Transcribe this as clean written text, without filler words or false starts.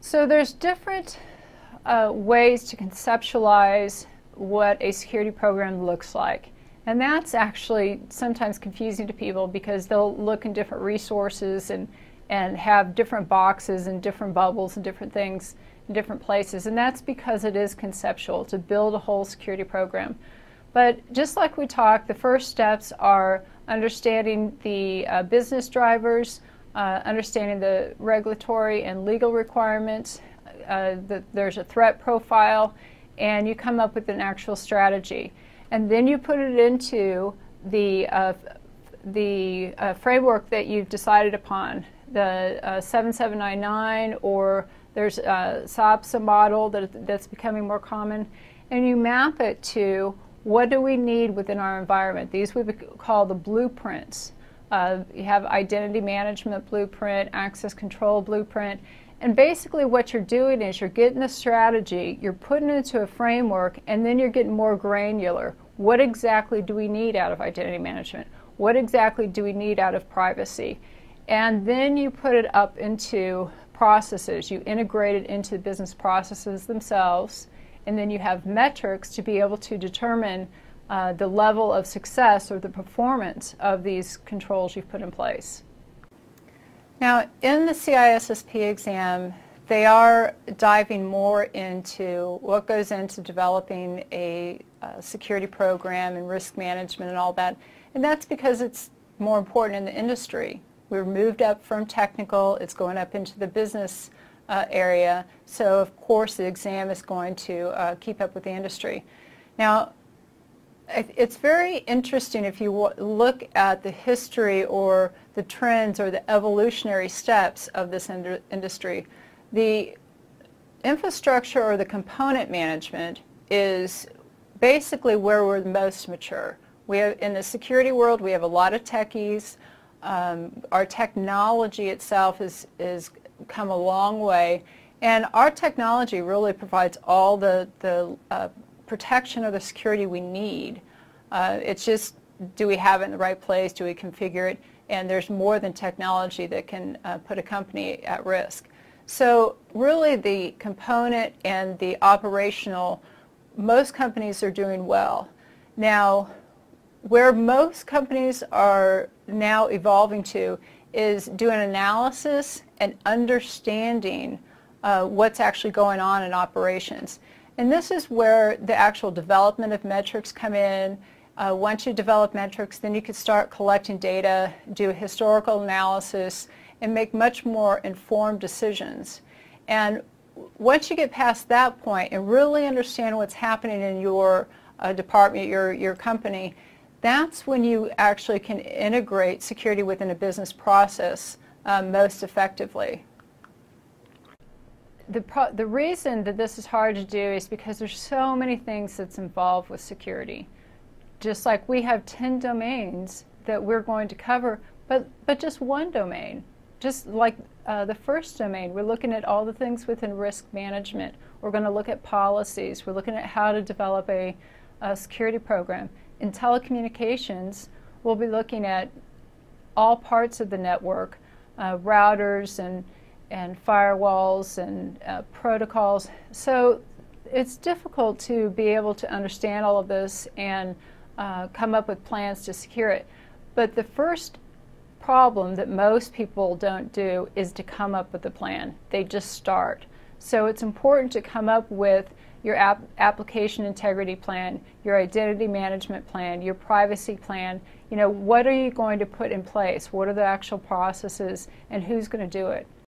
So there's different ways to conceptualize what a security program looks like. And that's actually sometimes confusing to people because they'll look in different resources and have different boxes and different bubbles and different things in different places. And that's because it is conceptual to build a whole security program. But just like we talked, the first steps are understanding the business drivers, understanding the regulatory and legal requirements, there's a threat profile, and you come up with an actual strategy. And then you put it into the framework that you've decided upon, the 7799, or there's a SABSA model that's becoming more common, and you map it to what do we need within our environment. These we call the blueprints. You have identity management blueprint, access control blueprint, and basically what you're doing is you're getting the strategy, you're putting it into a framework, and then you're getting more granular. What exactly do we need out of identity management? What exactly do we need out of privacy? And then you put it up into processes. You integrate it into the business processes themselves, and then you have metrics to be able to determine the level of success or the performance of these controls you've put in place. Now, in the CISSP exam, they are diving more into what goes into developing a security program and risk management and all that, and that's because it's more important in the industry. We're moved up from technical, it's going up into the business area, so of course the exam is going to keep up with the industry. Now, it's very interesting if you look at the history or the trends or the evolutionary steps of this industry. The infrastructure or the component management is basically where we're the most mature. In the security world, we have a lot of techies. Our technology itself is come a long way, and our technology really provides all the protection or the security we need. It's just, do we have it in the right place? Do we configure it? And there's more than technology that can put a company at risk. So really the component and the operational, most companies are doing well. Now, where most companies are now evolving to is doing analysis and understanding what's actually going on in operations. And this is where the actual development of metrics come in. Once you develop metrics, then you can start collecting data, do a historical analysis, and make much more informed decisions. And once you get past that point and really understand what's happening in your department, your company, that's when you actually can integrate security within a business process most effectively. The reason that this is hard to do is because there's so many things that's involved with security. Just like we have 10 domains that we're going to cover, but just one domain. Just like the first domain, we're looking at all the things within risk management. We're going to look at policies. We're looking at how to develop a security program. In telecommunications, we'll be looking at all parts of the network, routers and firewalls and protocols. So it's difficult to be able to understand all of this and come up with plans to secure it. But the first problem that most people don't do is to come up with a plan. They just start. So it's important to come up with your application integrity plan, your identity management plan, your privacy plan. You know, what are you going to put in place? What are the actual processes, and who's going to do it?